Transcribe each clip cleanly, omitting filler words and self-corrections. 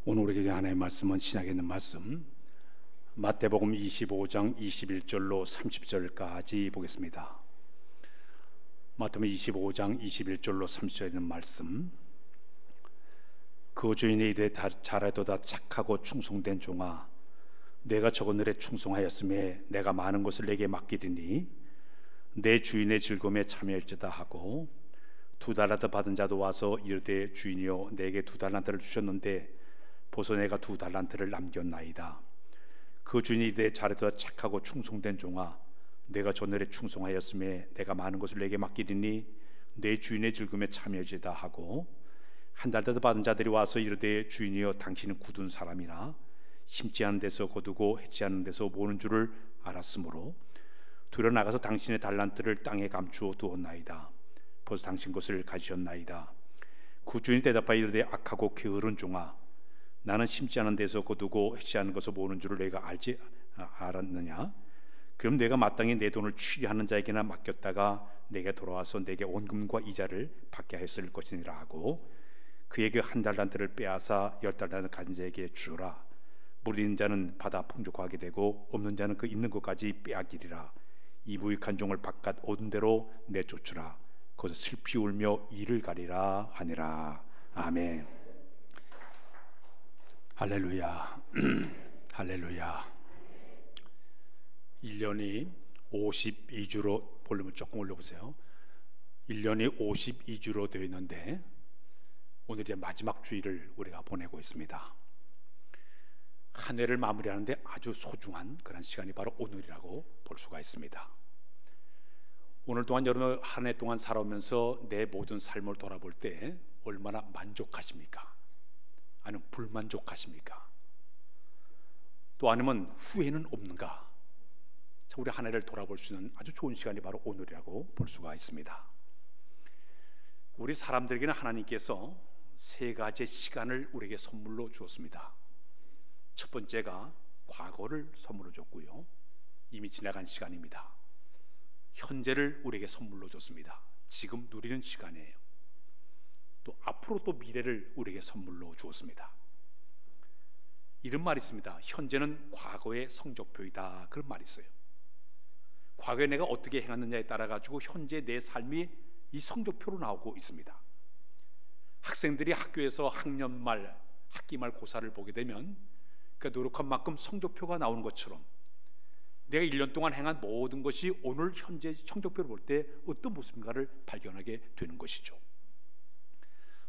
오늘 우리에게 하나님의 말씀은 신약에 있는 말씀 마태복음 25장 21절로 30절까지 보겠습니다. 마태복음 25장 21절로 30절에 있는 말씀. 그 주인이 이르되 잘하도다 착하고 충성된 종아, 내가 적은 일에 충성하였음에 내가 많은 것을 내게 맡기리니 내 주인의 즐거움에 참여할지다 하고, 2달란트 받은 자도 와서 이르되 주인이여, 내게 2달란트를 주셨는데 보소 내가 2달란트를 남겼나이다. 그 주인이 이르되 잘하도다 착하고 충성된 종아, 내가 전날에 충성하였음에 내가 많은 것을 내게 맡기리니 내 주인의 즐거움에 참여할지다 하고, 1달란트 받은 자들이 와서 이르되 주인이여, 당신은 굳은 사람이나 심지 않은 데서 거두고 해치 않은 데서 모는 줄을 알았으므로 들어 나가서 당신의 달란트를 땅에 감추어 두었나이다. 벌써 당신 것을 가지셨나이다. 그 주인이 대답하여 이르되 악하고 게으른 종아, 나는 심지 않은 데서 거두고 해치 않은 것을 모는 줄을 내가 알았느냐? 그럼 내가 마땅히 내 돈을 취리하는 자에게나 맡겼다가 내게 돌아와서 내게 원금과 이자를 받게 했을 것이니라 하고, 그에게 1달란트를 빼앗아 10달란트 가진 자에게 주라. 무리인 자는 받아 풍족하게 되고 없는 자는 그 있는 것까지 빼앗기리라. 이 무익한 종을 바깥 얻은 대로 내쫓으라. 거기서 슬피 울며 이를 가리라 하니라. 아멘. 할렐루야. 할렐루야. 1년이 52주로, 볼륨을 조금 올려보세요. 1년이 52주로 되어 있는데 오늘 이제 마지막 주일을 우리가 보내고 있습니다. 한 해를 마무리하는데 아주 소중한 그런 시간이 바로 오늘이라고 볼 수가 있습니다. 오늘 동안 여러분 한 해 동안 살아오면서 내 모든 삶을 돌아볼 때 얼마나 만족하십니까? 아니면 불만족하십니까? 또 아니면 후회는 없는가? 우리 한 해를 돌아볼 수 있는 아주 좋은 시간이 바로 오늘이라고 볼 수가 있습니다. 우리 사람들에게는 하나님께서 3가지의 시간을 우리에게 선물로 주었습니다. 첫 번째가 과거를 선물로 줬고요, 이미 지나간 시간입니다. 현재를 우리에게 선물로 줬습니다. 지금 누리는 시간이에요. 또 앞으로 또 미래를 우리에게 선물로 주었습니다. 이런 말이 있습니다. 현재는 과거의 성적표이다, 그런 말이 있어요. 과거에 내가 어떻게 행했느냐에 따라 가지고 현재 내 삶이 이 성적표로 나오고 있습니다. 학생들이 학교에서 학년 말, 학기 말 고사를 보게 되면 그 노력한 만큼 성적표가 나오는 것처럼 내가 1년 동안 행한 모든 것이 오늘 현재 성적표를 볼 때 어떤 모습인가를 발견하게 되는 것이죠.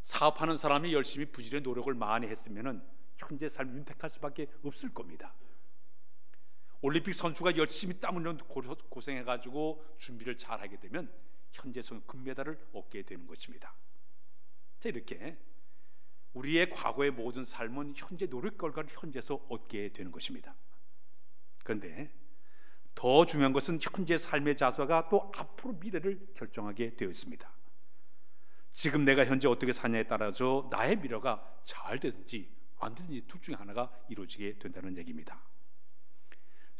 사업하는 사람이 열심히 부지런히 노력을 많이 했으면 현재 삶 윤택할 수밖에 없을 겁니다. 올림픽 선수가 열심히 땀 흘려 고생해가지고 준비를 잘 하게 되면 현재 금메달을 얻게 되는 것입니다. 자, 이렇게 우리의 과거의 모든 삶은 현재 노력 결과를 현재에서 얻게 되는 것입니다. 그런데 더 중요한 것은 현재 삶의 자세가 또 앞으로 미래를 결정하게 되어 있습니다. 지금 내가 현재 어떻게 사냐에 따라서 나의 미래가 잘 되든지 안 되든지 둘 중에 하나가 이루어지게 된다는 얘기입니다.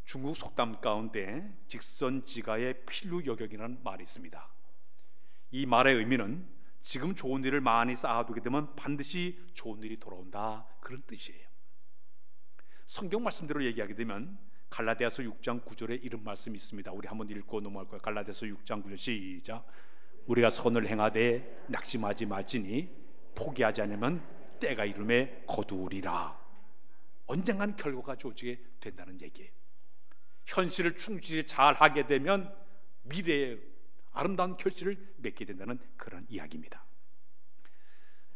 중국 속담 가운데 직선지가의 필루 여격이라는 말이 있습니다. 이 말의 의미는 지금 좋은 일을 많이 쌓아두게 되면 반드시 좋은 일이 돌아온다, 그런 뜻이에요. 성경 말씀대로 얘기하게 되면 갈라디아서 6장 9절에 이런 말씀이 있습니다. 우리 한번 읽고 넘어갈 거예요. 갈라디아서 6장 9절 시작. 우리가 선을 행하되 낙심하지 말지니 포기하지 않으면 때가 이름에 거두리라. 언젠가는 결과가 좋아지게 된다는 얘기예요. 현실을 충실히 잘 하게 되면 미래에 아름다운 결실을 맺게 된다는 그런 이야기입니다.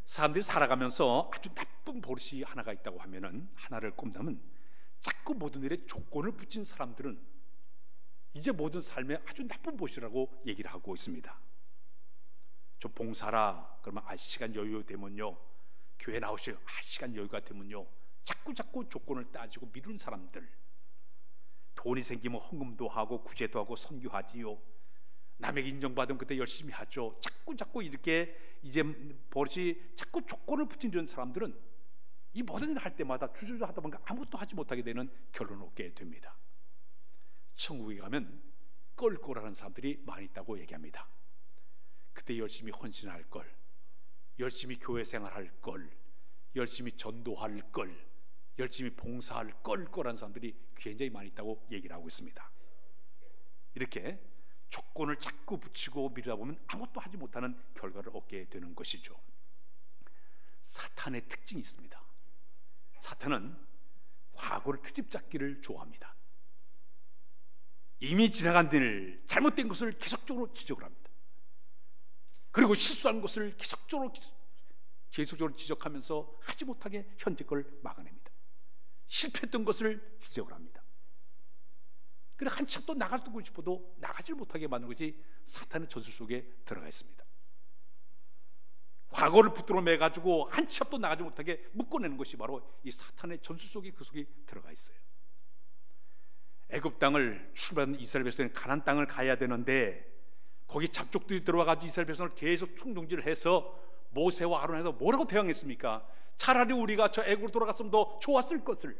사람들이 살아가면서 아주 나쁜 버릇이 하나가 있다고 하면은, 하나를 꼽자면 자꾸 모든 일에 조건을 붙인 사람들은 이제 모든 삶에 아주 나쁜 버릇이라고 얘기를 하고 있습니다. 좀 봉사라 그러면 시간 여유 되면요, 교회 나오셔요, 시간 여유가 되면요, 자꾸 조건을 따지고 미루는 사람들. 돈이 생기면 헌금도 하고 구제도 하고 선교하지요. 남에게 인정받으면 그때 열심히 하죠. 자꾸 이렇게 이제 버릇이 자꾸 조건을 붙이는 사람들은 이 모든 일을 할 때마다 주저주저 하다 보니까 아무것도 하지 못하게 되는 결론을 얻게 됩니다. 천국에 가면 껄껄하는 사람들이 많이 있다고 얘기합니다. 그때 열심히 헌신할 걸, 열심히 교회 생활할 걸, 열심히 전도할 걸, 열심히 봉사할 거라는 사람들이 굉장히 많이 있다고 얘기를 하고 있습니다. 이렇게 조건을 자꾸 붙이고 미루다 보면 아무것도 하지 못하는 결과를 얻게 되는 것이죠. 사탄의 특징이 있습니다. 사탄은 과거를 트집잡기를 좋아합니다. 이미 지나간 일, 잘못된 것을 계속적으로 지적을 합니다. 그리고 실수한 것을 계속적으로 지적하면서 하지 못하게 현재 걸 막아냅니다. 실패했던 것을 지적을 합니다. 그래 한참 또 나가고 싶어도 나가질 못하게 만드는 것이 사탄의 전술 속에 들어가 있습니다. 과거를 붙들어 매가지고 한참 또 나가지 못하게 묶어내는 것이 바로 이 사탄의 전술 속에 그 속에 들어가 있어요. 애굽 땅을 출발한 이스라엘 백성은 가나안 땅을 가야 되는데 거기 잡족들이 들어와가지고 이스라엘 백성을 계속 총동질을 해서 모세와 아론에서 뭐라고 대항했습니까? 차라리 우리가 저 애굽으로 돌아갔으면 더 좋았을 것을.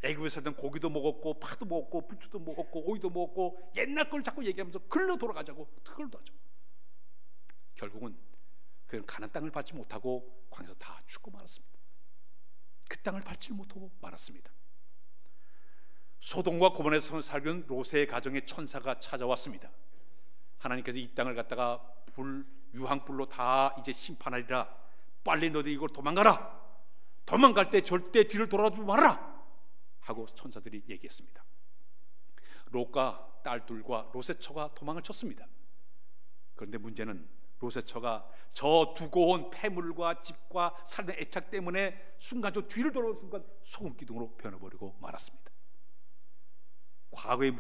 애굽에서는 고기도 먹었고 파도 먹었고 부추도 먹었고 오이도 먹었고 옛날 걸 자꾸 얘기하면서 글로 돌아가자고 그걸도 하죠. 결국은 그는 가나안 땅을 밟지 못하고 광야에서 다 죽고 말았습니다. 그 땅을 밟지 못하고 말았습니다. 소돔과 고모라에서 살던 롯의 가정에 천사가 찾아왔습니다. 하나님께서 이 땅을 갖다가 유황불로 다 이제 심판하리라. 빨리 너희들 이걸 도망가라. 도망갈 때 절대 뒤를 돌아주지 말아라 하고 천사들이 얘기했습니다. 롯과 딸들과 롯의 처가 도망을 쳤습니다. 그런데 문제는 롯의 처가 저 두고 온 폐물과 집과 살던 애착 때문에 순간 저 뒤를 돌아오는 순간 소금 기둥으로 변해버리고 말았습니다. 과거에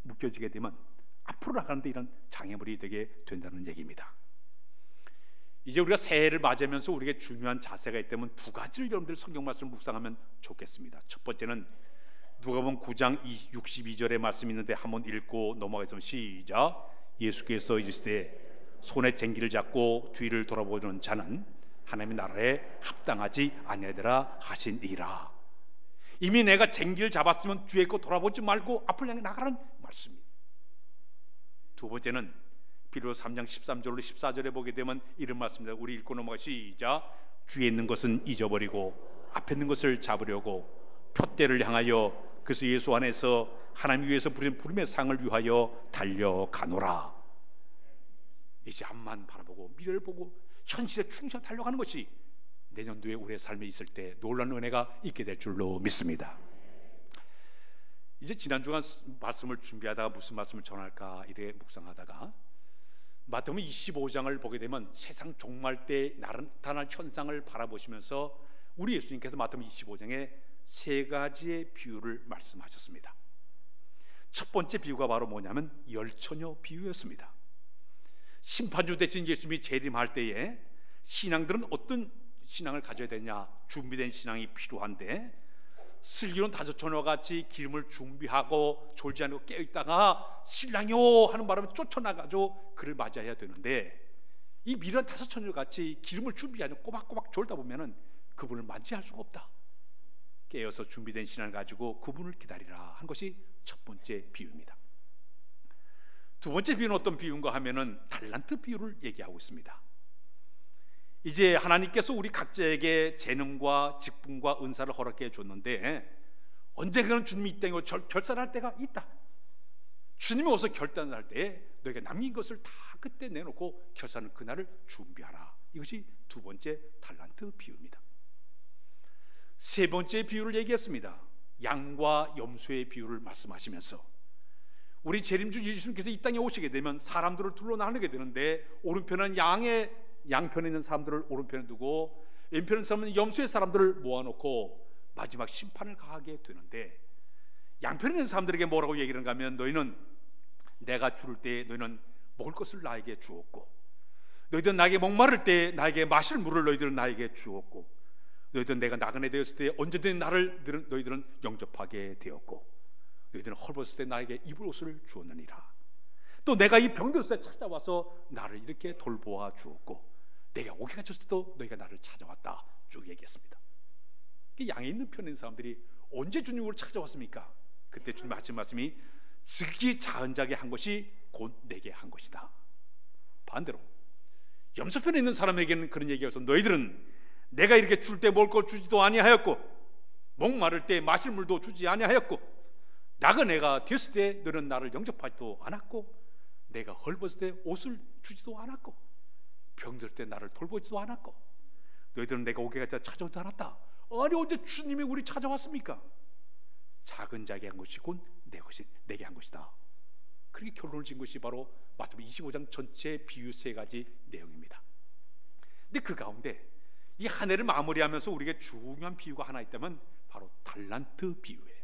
묶여지게 되면 앞으로 나가는데 이런 장애물이 되게 된다는 얘기입니다. 이제 우리가 새해를 맞이하면서 우리에게 중요한 자세가 있다면 두 가지를 여러분들 성경 말씀을 묵상하면 좋겠습니다. 첫 번째는 누가복음 9장 62절의 말씀이 있는데 한번 읽고 넘어가겠습니다. 시작. 예수께서 이르시되 손에 쟁기를 잡고 뒤를 돌아보는 자는 하나님의 나라에 합당하지 아니하리라 하시니라. 이미 내가 쟁기를 잡았으면 뒤에 거 돌아보지 말고 앞을 향해 나가라는 말씀입니다. 두 번째는 빌립보서 3장 13절로 14절에 보게 되면 이런 말씀입니다. 우리 읽고 넘어가 시작. 뒤에 있는 것은 잊어버리고 앞에 있는 것을 잡으려고 표대를 향하여 그래서 예수 안에서 하나님 위에서 부린 부름의 상을 위하여 달려가노라. 이제 앞만 바라보고 미래를 보고 현실에 충실히 달려가는 것이 내년도에 우리의 삶에 있을 때 놀라운 은혜가 있게 될 줄로 믿습니다. 이제 지난주간 말씀을 준비하다가 무슨 말씀을 전할까 이래 묵상하다가 마태복음 25장을 보게 되면 세상 종말 때 나타날 현상을 바라보시면서 우리 예수님께서 마태복음 25장에 세 가지의 비유를 말씀하셨습니다. 첫 번째 비유가 바로 뭐냐면 열처녀 비유였습니다. 심판주 대신 예수님이 재림할 때에 신앙들은 어떤 신앙을 가져야 되냐, 준비된 신앙이 필요한데 슬기로운 다섯 처녀와 같이 기름을 준비하고 졸지 않고 깨어있다가 신랑이요 하는 바람에 쫓아나가지고 그를 맞이해야 되는데 이 미련한 다섯 처녀와 같이 기름을 준비하지 꼬박꼬박 졸다 보면은 그분을 맞이할 수가 없다. 깨어서 준비된 신앙을 가지고 그분을 기다리라 한 것이 첫 번째 비유입니다. 두 번째 비유는 어떤 비유인가 하면은 달란트 비유를 얘기하고 있습니다. 이제 하나님께서 우리 각자에게 재능과 직분과 은사를 허락해 줬는데 언젠가는 주님이 이 땅에 결산할 때가 있다. 주님이 와서 결단할 때에 너희가 남긴 것을 다 그때 내놓고 결산하는 그날을 준비하라. 이것이 두 번째 달란트 비유입니다. 세 번째 비유를 얘기했습니다. 양과 염소의 비유를 말씀하시면서 우리 재림주 예수님께서 이 땅에 오시게 되면 사람들을 둘러 나누게 되는데 오른편은 양편에 있는 사람들을 오른편에 두고 왼편에 있는 사람은 염소의 사람들을 모아놓고 마지막 심판을 가하게 되는데 양편에 있는 사람들에게 뭐라고 얘기를 하면 너희는 내가 죽을 때 너희는 먹을 것을 나에게 주었고 너희들은 나에게 목마를 때 나에게 마실 물을 너희들은 나에게 주었고 너희들은 내가 나그네 되었을 때 언제든 너희들은 영접하게 되었고 너희들은 헐벗을 때 나에게 입을 옷을 주었느니라. 또 내가 이 병들었을 때 찾아와서 나를 이렇게 돌보아 주었고 내가 오기가 졌을 때도 너희가 나를 찾아왔다. 쭉 얘기했습니다. 양에 있는 편에 있는 사람들이 언제 주님으로 찾아왔습니까? 그때 주님 하신 말씀이 지극히 작은 자에게 한 것이 곧 내게 한 것이다. 반대로 염소편에 있는 사람에게는 그런 얘기가 있어. 너희들은 내가 이렇게 줄 때 먹을 걸 주지도 아니하였고 목마를 때 마실 물도 주지 아니하였고 나그네가 되었을 때 너는 나를 영접하지도 않았고 내가 헐벗을 때 옷을 주지도 않았고 병들 때 나를 돌보지도 않았고 너희들은 내가 오게 할 때 찾아오지도 않았다. 아니 언제 주님이 우리 찾아왔습니까? 작은 자에게 한 것이 곧 내게 한 것이다. 그렇게 결론을 지은 것이 바로 마태복음 25장 전체 비유 세 가지 내용입니다. 근데 그 가운데 이 한 해를 마무리하면서 우리에게 중요한 비유가 하나 있다면 바로 달란트 비유예요.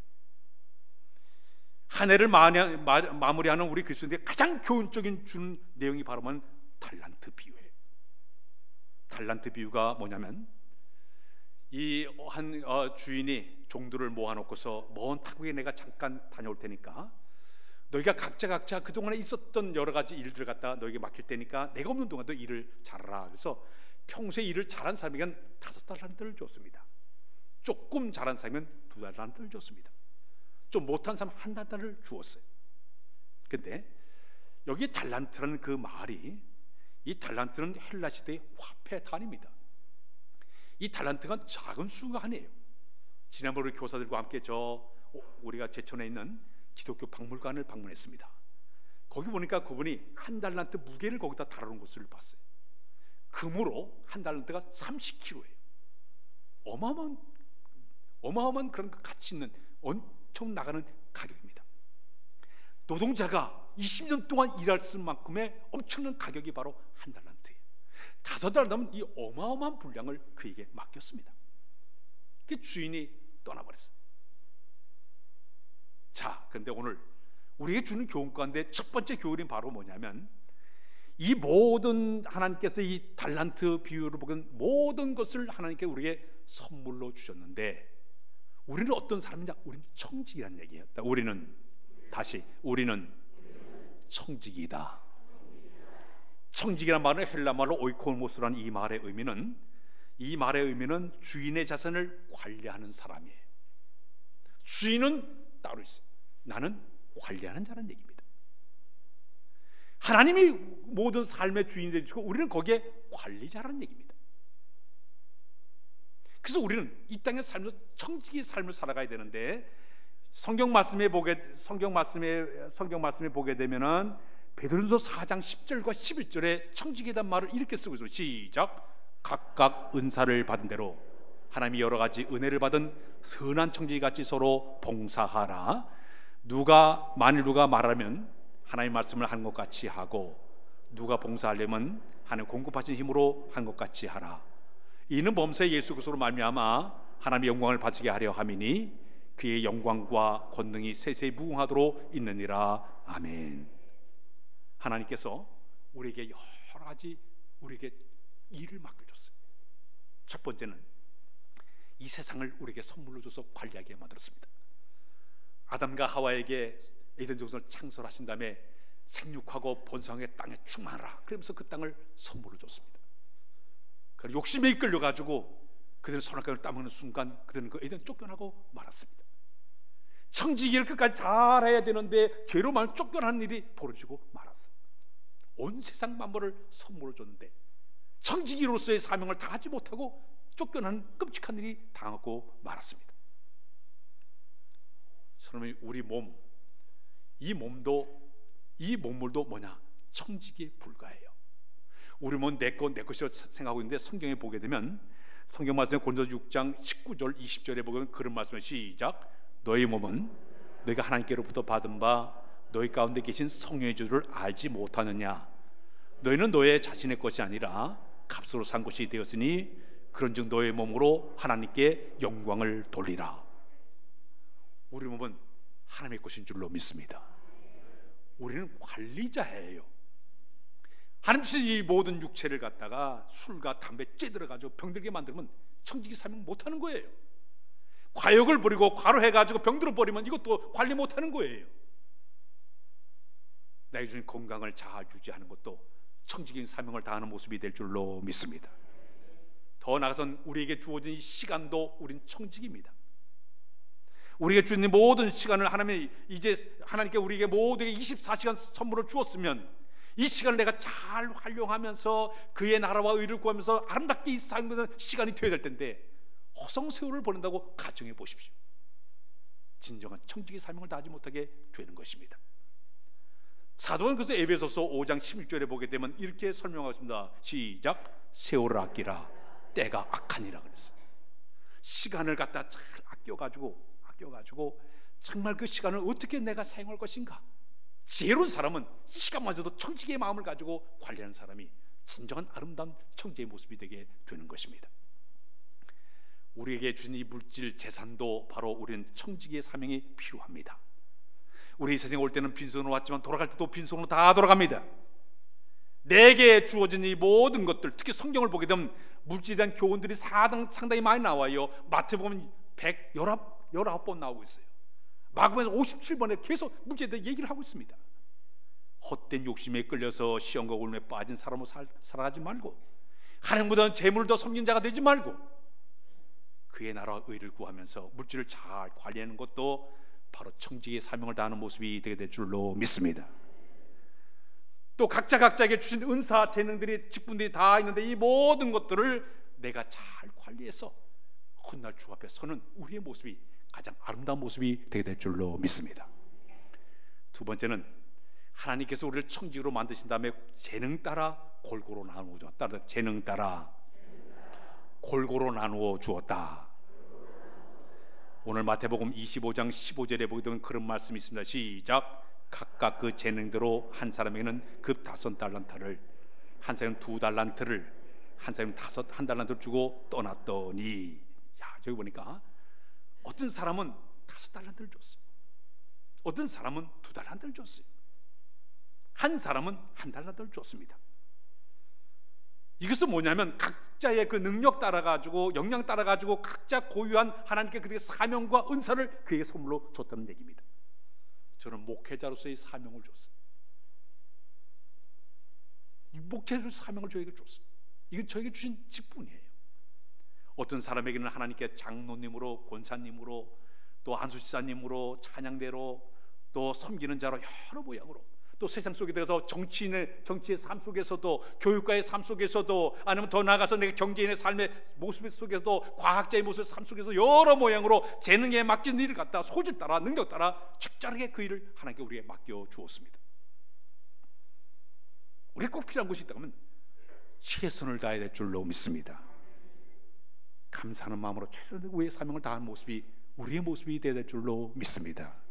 한 해를 마무리하는 우리 그리스도인들의 가장 교훈적인 준 내용이 바로 달란트 비유예요. 달란트 비유가 뭐냐면 이 한 주인이 종들을 모아놓고서 먼 타국에 내가 잠깐 다녀올 테니까 너희가 각자 그동안에 있었던 여러 가지 일들을 갖다 너에게 맡길 테니까 내가 없는 동안도 일을 잘하라. 그래서 평소에 일을 잘한 사람에겐 5달란트를 줬습니다. 조금 잘한 사람에겐 2달란트를 줬습니다. 좀 못한 사람 1달란트를 주었어요. 근데 여기 달란트라는 그 말이, 이 달란트는 헬라 시대의 화폐 단위입니다. 이 달란트가 작은 수가 아니에요. 지난번에 교사들과 함께 우리가 제천에 있는 기독교 박물관을 방문했습니다. 거기 보니까 그분이 1달란트 무게를 거기다 달아놓은 것을 봤어요. 금으로 1달란트가 30kg예요. 어마어마한 그런 가치 있는 엄청 나가는 가격입니다. 노동자가 20년 동안 일할 만큼의 엄청난 가격이 바로 1달란트예요. 5달 남은 이 어마어마한 분량을 그에게 맡겼습니다. 그 주인이 떠나버렸어요. 자, 그런데 오늘 우리에게 주는 교훈 가운데 첫 번째 교훈이 바로 뭐냐면 이 모든 하나님께서 이 달란트 비유를 보면 모든 것을 하나님께 우리에게 선물로 주셨는데 우리는 어떤 사람이냐? 우리는 청직이라는 얘기예요. 우리는 청직이다. 청직이라는 말은 헬라말로 오이코모스라는 이 말의 의미는 주인의 자산을 관리하는 사람이에요. 주인은 따로 있어요. 나는 관리하는 자라는 얘기입니다. 하나님이 모든 삶의 주인이 되시고 우리는 거기에 관리자라는 얘기입니다. 그래서 우리는 이 땅의 삶에서 청직의 삶을 살아가야 되는데 성경 말씀에 보게 되면은 베드로전서 4장 10절과 11절에 청직에 대한 말을 이렇게 쓰고 있어요. 시작. 각각 은사를 받은 대로 하나님이 여러 가지 은혜를 받은 선한 청지기같이 서로 봉사하라. 만일 누가 말하면 하나님의 말씀을 하는 것 같이 하고 누가 봉사하려면 하나님 공급하신 힘으로 한 것 같이 하라. 이는 범사의 예수 그리스도로 말미암아 하나님의 영광을 받으게 하려 함이니 그의 영광과 권능이 세세히 무궁하도록 있느니라. 아멘. 하나님께서 우리에게 여러 가지 우리에게 일을 맡겨줬어요. 첫 번째는 이 세상을 우리에게 선물로 줘서 관리하게 만들었습니다. 아담과 하와에게 에덴 동산을 창설하신 다음에 생육하고 번성하게 땅에 충만하라 그러면서 그 땅을 선물로 줬습니다. 그리고 욕심에 이끌려 가지고 그들은 선악과를 따먹는 순간 그들은 그 에덴 쫓겨나고 말았습니다. 청지기를 끝까지 잘해야 되는데 죄로만 쫓겨나는 일이 벌어지고 말았어요. 온 세상 만물을 선물로 줬는데 청지기로서의 사명을 다하지 못하고 쫓겨나는 끔찍한 일이 당하고 말았습니다. 그러면 우리 몸, 이 몸물도 뭐냐? 청지기에 불과해요. 우리 몸은 내 것이라고 생각하고 있는데 성경에 보게 되면 성경 말씀에 고린도서 6장 19절 20절에 보면 그런 말씀을 시작. 너희 몸은 너희가 하나님께로부터 받은 바 너희 가운데 계신 성령의 주를 알지 못하느냐? 너희는 너의 자신의 것이 아니라 값으로 산 것이 되었으니 그런즉 너의 몸으로 하나님께 영광을 돌리라. 우리 몸은 하나님의 것인 줄로 믿습니다. 우리는 관리자예요. 하나님 주신 이 모든 육체를 갖다가 술과 담배 쬐들어가지고 병들게 만들면 청지기 사명 못하는 거예요. 과욕을 부리고 과로해가지고 병들어 버리면 이것도 관리 못하는 거예요. 나에게 주신 건강을 잘 유지하는 것도 청지기인 사명을 다하는 모습이 될 줄로 믿습니다. 더 나아가선 우리에게 주어진 이 시간도 우린 청지기입니다. 우리에게 주는 모든 시간을 하나님께 우리에게 모두에게 24시간 선물을 주었으면 이 시간을 내가 잘 활용하면서 그의 나라와 의를 구하면서 아름답게 이 사는 시간이 되어야 될 텐데 허송세월을 보낸다고 가정해 보십시오. 진정한 청지기 사명을 다하지 못하게 되는 것입니다. 사도는 그래서 에베소서 5장 16절에 보게 되면 이렇게 설명하십니다. 시작. 세월을 아끼라 때가 악하니라 그랬어요. 시간을 갖다 잘 아껴가지고 정말 그 시간을 어떻게 내가 사용할 것인가. 지혜로운 사람은 시간마저도 청지기의 마음을 가지고 관리하는 사람이 진정한 아름다운 청지의 모습이 되게 되는 것입니다. 우리에게 주신 이 물질 재산도 바로 우리는 청지기의 사명이 필요합니다. 우리 이 세상에 올 때는 빈손으로 왔지만 돌아갈 때도 빈손으로 다 돌아갑니다. 내게 주어진 이 모든 것들, 특히 성경을 보게 되면 물질에 대한 교훈들이 상당히 많이 나와요. 마태복음 119번 나오고 있어요. 마가복음 57번에 계속 물질에 대해 얘기를 하고 있습니다. 헛된 욕심에 끌려서 시험과 골매에 빠진 사람으로 살아가지 말고, 하나님보다는 재물을 더 섬기는 자가 되지 말고, 그의 나라와 의를 구하면서 물질을 잘 관리하는 것도 바로 청지기의 사명을 다하는 모습이 되게 될 줄로 믿습니다. 또 각자에게 주신 은사, 재능들이, 직분들이 다 있는데 이 모든 것들을 내가 잘 관리해서 훗날 주 앞에 서는 우리의 모습이 가장 아름다운 모습이 되게 될 줄로 믿습니다. 두 번째는 하나님께서 우리를 청지기로 만드신 다음에 재능 따라 골고루 나누어 주었다. 재능 따라 골고루 나누어 주었다. 오늘 마태복음 25장 15절에 보게 되면 그런 말씀이 있습니다. 시작. 각각 그 재능대로 한 사람에게는 급 5달란트를, 한 사람은 2달란트를, 한 사람은 1달란트를 주고 떠났더니, 야, 저기 보니까 어떤 사람은 5달란트를 줬어요. 어떤 사람은 2달란트를 줬어요. 한 사람은 1달란트를 줬습니다. 이것은 뭐냐면 각자의 그 능력 따라 가지고, 역량 따라 가지고 각자 고유한 하나님께 그의 사명과 은사를 그에게 선물로 줬다는 얘기입니다. 저는 목회자로서의 사명을 줬어요. 이 목회자로서의 사명을 저에게 줬어요. 이건 저에게 주신 직분이에요. 어떤 사람에게는 하나님께 장로님으로, 권사님으로, 또 안수지사님으로, 찬양대로, 또 섬기는 자로 여러 모양으로, 또 세상 속에 들어서 정치의 삶 속에서도, 교육가의 삶 속에서도, 아니면 더 나아가서 내가 경제인의 삶의 모습 속에서도, 과학자의 모습의 삶 속에서 여러 모양으로 재능에 맡긴 일을 갖다 소질 따라, 능력 따라 적절하게 그 일을 하나님께 우리에게 맡겨 주었습니다. 우리가 꼭 필요한 것이 있다면 최선을 다해야 될 줄로 믿습니다. 감사하는 마음으로 최선을 다해 우리의 사명을 다하는 모습이 우리의 모습이 되어야 될 줄로 믿습니다.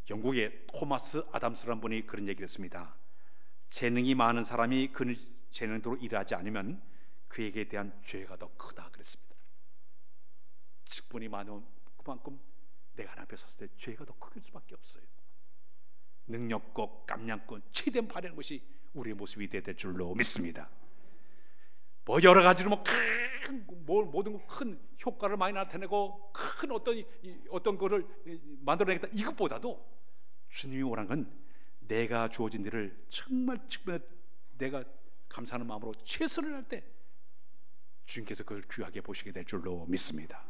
영국의 토마스 아담스라는 분이 그런 얘기를 했습니다. 재능이 많은 사람이 그 재능대로 일하지 않으면 그에게 대한 죄가 더 크다 그랬습니다. 직분이 많은 그만큼 내가 하나님 앞에 섰을 때 죄가 더 클 수밖에 없어요. 능력껏 깜냥껏 최대한 발휘하는 것이 우리의 모습이 되어야 될 줄로 믿습니다. 뭐 여러 가지로 모든 큰 효과를 많이 나타내고 큰 어떤 거를 만들어내겠다, 이것보다도 주님이 원하는 건 내가 주어진 일을 정말 내가 감사하는 마음으로 최선을 할 때 주님께서 그걸 귀하게 보시게 될 줄로 믿습니다.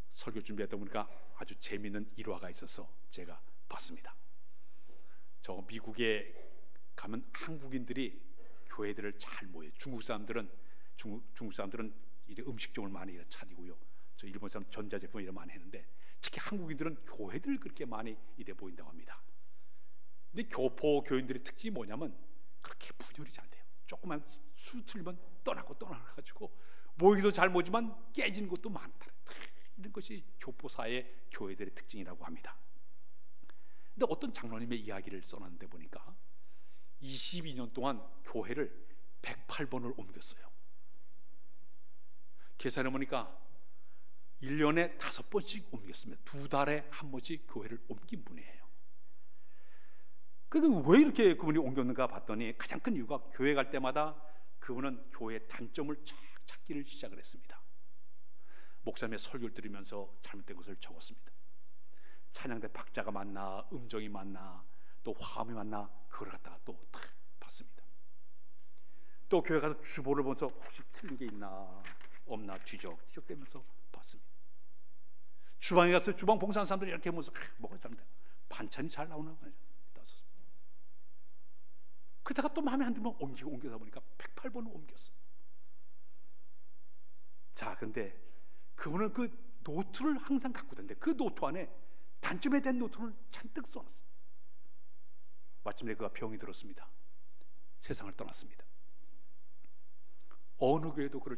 설교 준비하다 보니까 아주 재미있는 일화가 있어서 제가 봤습니다. 저 미국에 가면 한국인들이 교회들을 잘 모여요. 중국 사람들은 이제 음식점을 많이 차리고요. 저 일본 사람 전자제품 이런 많이 했는데, 특히 한국인들은 교회들 그렇게 많이 이래 보인다고 합니다. 근데 교포 교인들의 특징이 뭐냐면 그렇게 분열이 잘 돼요. 조금만 수 틀리면 떠나가지고 모이기도 잘 모지만 깨지는 것도 많다. 이런 것이 교포사의 교회들의 특징이라고 합니다. 근데 어떤 장로님의 이야기를 써놨는데 보니까 22년 동안 교회를 108번을 옮겼어요. 계산해 보니까 1년에 5번씩 옮겼습니다. 2달에 한 번씩 교회를 옮긴 분이에요. 그런데 왜 이렇게 그분이 옮겼는가 봤더니 가장 큰 이유가 교회 갈 때마다 그분은 교회의 단점을 찾기를 시작을 했습니다. 목사님의 설교를 들으면서 잘못된 것을 적었습니다. 찬양대 박자가 맞나, 음정이 맞나, 또 화음이 맞나, 그걸 갖다가 또 딱 봤습니다. 또 교회 가서 주보를 보면서 혹시 틀린 게 있나 없나 뒤적대면서 봤습니다. 주방에 가서 주방 봉사하는 사람들이 이렇게 보면서 뭐가 잘못돼, 반찬이 잘 나오나 봐요. 그러다가 또 마음에 안 들면 옮겨다 보니까 108번을 옮겼어요. 자, 그런데 그분은 그 노트를 항상 갖고 다니는데 그 노트 안에 단점에 대한 노트를 잔뜩 써놨어요. 마침내 그가 병이 들었습니다. 세상을 떠났습니다. 어느 교회도 그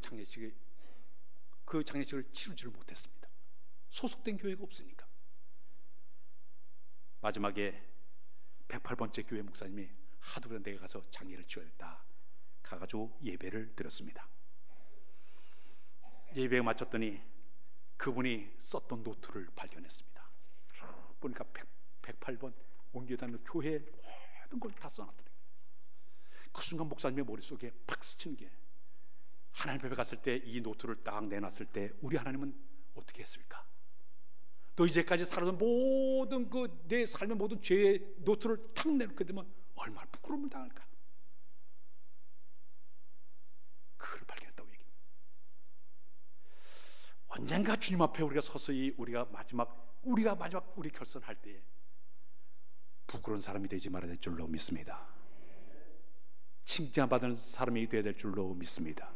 장례식을 치르지를 못했습니다. 소속된 교회가 없으니까. 마지막에 108번째 교회 목사님이 하도 그래 내가 가서 장례를 치러야겠다 가가지고 예배를 드렸습니다. 예배에 마쳤더니 그분이 썼던 노트를 발견했습니다. 쭉 보니까 108번 옮겨다니는 교회에 모든 걸 다 써놨더니 그 순간 목사님의 머릿속에 팍 스치는 게, 하나님 앞에 갔을 때 이 노트를 딱 내놨을 때 우리 하나님은 어떻게 했을까? 너 이제까지 살아온 모든 그 내 삶의 모든 죄의 노트를 탁 내놓게 되면 얼마나 부끄러움을 당할까? 그걸 발견했다고 얘기합니다. 언젠가 주님 앞에 우리가 서서히 우리가 마지막 우리 결선할 때에 부끄러운 사람이 되지 말아야 될 줄로 믿습니다. 칭찬받는 사람이 되어야 될 줄로 믿습니다.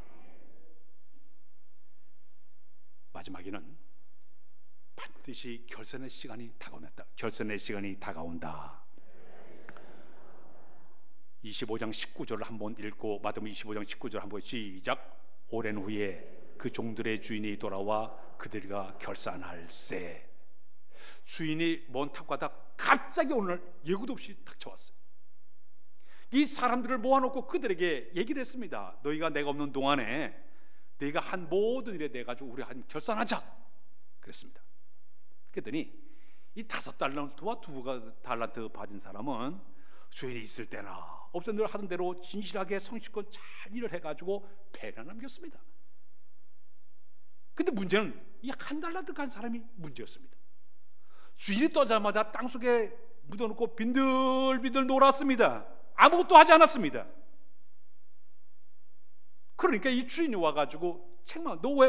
마지막에는 반드시 결선의 시간이 다가온다. 결선의 시간이 다가온다. 25장 19절을 한번 읽고 마태복음 25장 19절 한번 시작. 오랜 후에 그 종들의 주인이 돌아와 그들과 결산할세. 주인이 먼 탑가다 갑자기 오늘 예고도 없이 닥쳐왔어요. 이 사람들을 모아놓고 그들에게 얘기를 했습니다. 너희가 내가 없는 동안에 너희가 한 모든 일에 내 가지고 우리 한 결산하자 그랬습니다. 그랬더니 이 5달란트와 2달란트 받은 사람은 주인이 있을 때나 없을 늘 하던 대로 진실하게 성실껏 잘 일을 해가지고 배를 남겼습니다. 근데 문제는 이 1달란트 간 사람이 문제였습니다. 주인이 떠자마자 땅속에 묻어놓고 빈들빈들 놀았습니다. 아무것도 하지 않았습니다. 그러니까 이 주인이 와가지고 책망, 너 왜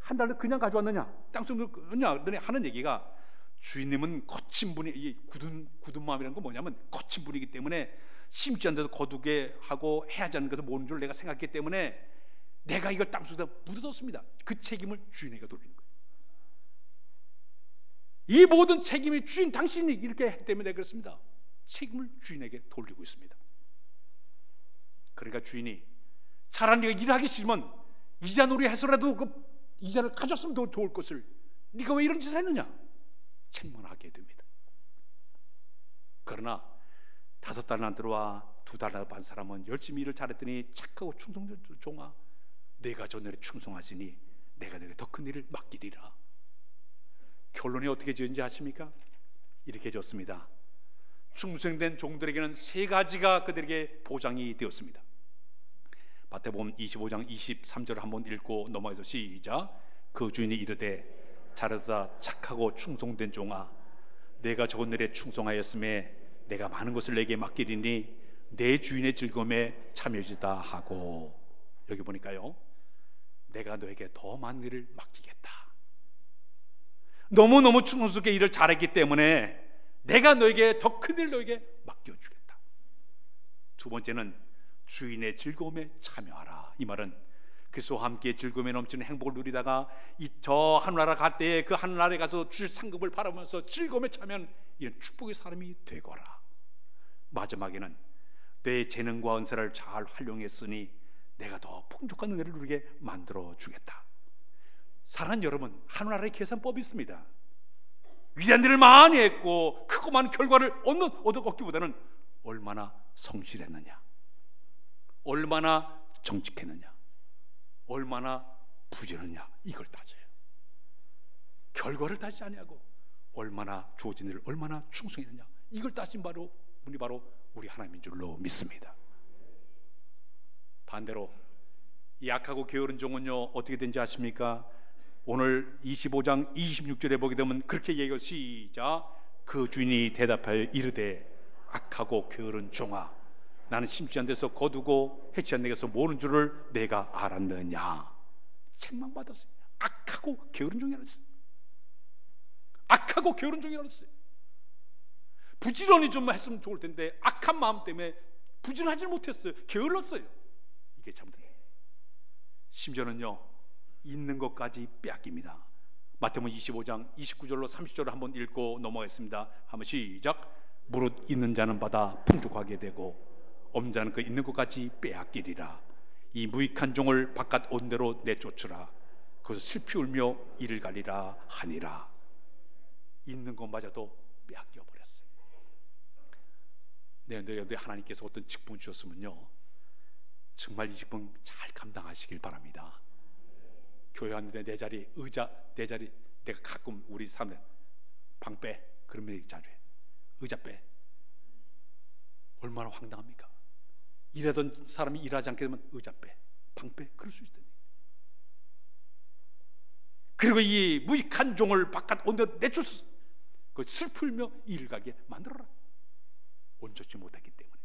1달러 그냥 가져왔느냐, 땅속에 넣느냐 하는 얘기가, 주인님은 거친 분이, 이 굳은 마음이라는 건 뭐냐면 거친 분이기 때문에 심지 않은 데서 거두게 하고 해야지 않는 것을 모르는 줄 내가 생각했기 때문에 내가 이걸 땅속에다 묻어뒀습니다. 그 책임을 주인에게 돌리는 거예요. 이 모든 책임이 주인 당신이 이렇게 했기 때문에 그렇습니다. 책임을 주인에게 돌리고 있습니다. 그러니까 주인이 차라리 네가 일하기 싫으면 이자놀이 해서라도 그 이자를 가졌으면 더 좋을 것을 네가 왜 이런 짓을 했느냐 책망하게 됩니다. 그러나 5달란트와 2달란트 받은 사람은 열심히 일을 잘했더니 착하고 충성된 종아, 내가 전날에 충성하시니 내가 너에게 더 큰 일을 맡기리라. 결론이 어떻게 지은지 아십니까? 이렇게 지었습니다. 충성된 종들에게는 3가지가 그들에게 보장이 되었습니다. 마태복음 25장 23절을 한번 읽고 넘어가서 시작. 그 주인이 이르되 잘하다 착하고 충성된 종아, 내가 적은 일에 충성하였음에 내가 많은 것을 내게 맡기리니 내 주인의 즐거움에 참여지다 하고, 여기 보니까요, 내가 너에게 더 많은 일을 맡기겠다. 너무너무 충성스럽게 일을 잘했기 때문에 내가 너에게 더 큰 일을 너에게 맡겨주겠다. 2번째는 주인의 즐거움에 참여하라. 이 말은 그리스도와 함께 즐거움에 넘치는 행복을 누리다가 저 하늘나라 갈 때에 그 하늘나라에 가서 주실 상급을 바라보면서 즐거움에 참여하는 이런 축복의 사람이 되거라. 마지막에는 내 재능과 은사를 잘 활용했으니 내가 더 풍족한 은혜를 누리게 만들어 주겠다. 사랑하는 여러분, 하늘나라의 계산법이 있습니다. 위대한 일을 많이 했고 크고 많은 결과를 얻기보다는 얼마나 성실했느냐, 얼마나 정직했느냐, 얼마나 부지런느냐, 이걸 따져요. 결과를 따지지 아니하고 얼마나 주어진 일을 얼마나 충성했느냐, 이걸 따진 분이 바로 우리 하나님인 줄로 믿습니다. 반대로 이 약하고 게으른 종은요 어떻게 된지 아십니까? 오늘 25장 26절에 보게 되면 그렇게 얘기해요. 시작. 그 주인이 대답하여 이르되 악하고 게으른 종아, 나는 심지 않은 데서 거두고 해치 않는 데서 모르는 줄을 내가 알았느냐. 책망받았어요. 악하고 게으른 종이라 했어요. 악하고 게으른 종이라 했어요. 부지런히 좀 했으면 좋을 텐데 악한 마음 때문에 부진하지 못했어요. 게을렀어요. 이게 잘못된. 심지어는요, 있는 것까지 빼앗깁니다. 마태복음 25장 29절로 30절을 한번 읽고 넘어가겠습니다. 한번 시작. 무릇 있는 자는 받아 풍족하게 되고 없는 자는 그 있는 것까지 빼앗기리라. 이 무익한 종을 바깥 온데로 내쫓으라. 그것을 슬피 울며 이를 가리라 하니라. 있는 것마저도 빼앗겨 버렸어요. 내 여러분들 하나님께서 어떤 직분 주셨으면요, 정말 이 직분 잘 감당하시길 바랍니다. 교회 왔는데 내 자리, 의자 내 자리, 내가 가끔 우리 사람들 방 빼, 그러면 자리 의자 빼. 얼마나 황당합니까? 일하던 사람이 일하지 않게 되면 의자 빼, 방 빼, 그럴 수 있다니. 그리고 이 무익한 종을 바깥 온데로 내쫓았어. 그 슬프며 일을 가게 만들어라. 온전치 못했기 때문에.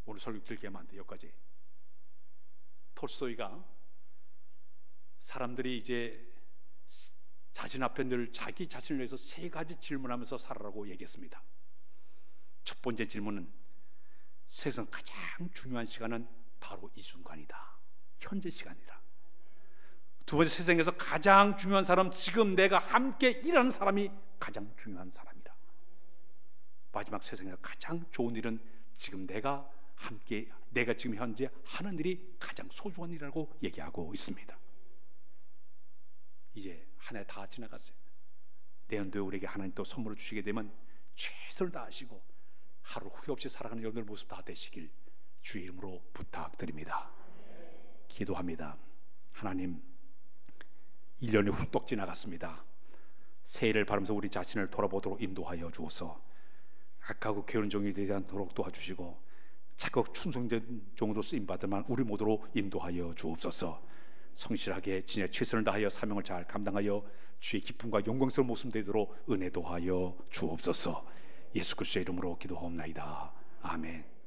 오늘 설교 길게 하면 안 돼. 여기까지. 톨스토이가 사람들이 이제 자신 앞에 늘 자기 자신을 위해서 세 가지 질문하면서 살아라고 얘기했습니다. 첫 번째 질문은 세상 가장 중요한 시간은 바로 이 순간이다. 현재 시간이다. 두 번째, 세상에서 가장 중요한 사람, 지금 내가 함께 일하는 사람이 가장 중요한 사람이다. 마지막, 세상에서 가장 좋은 일은 지금 내가 지금 현재 하는 일이 가장 소중한 일이라고 얘기하고 있습니다. 이제 한 해 다 지나갔어요. 내년도에 우리에게 하나님 또 선물을 주시게 되면 최선을 다하시고 하루 후회 없이 살아가는 여러분들 모습 다 되시길 주의 이름으로 부탁드립니다. 기도합니다. 하나님, 1년이 훌떡 지나갔습니다. 새해를 바라면서 우리 자신을 돌아보도록 인도하여 주옵소서. 악하고 게으른 종이 되지 않도록 도와주시고 착각 충성된 종으로 쓰임받을 만한 우리 모두로 인도하여 주옵소서. 성실하게 진짜 최선을 다하여 사명을 잘 감당하여 주의 기쁨과 영광스러운 모습 되도록 은혜 도하여 주옵소서. 예수 그리스도의 이름으로 기도하옵나이다. 아멘.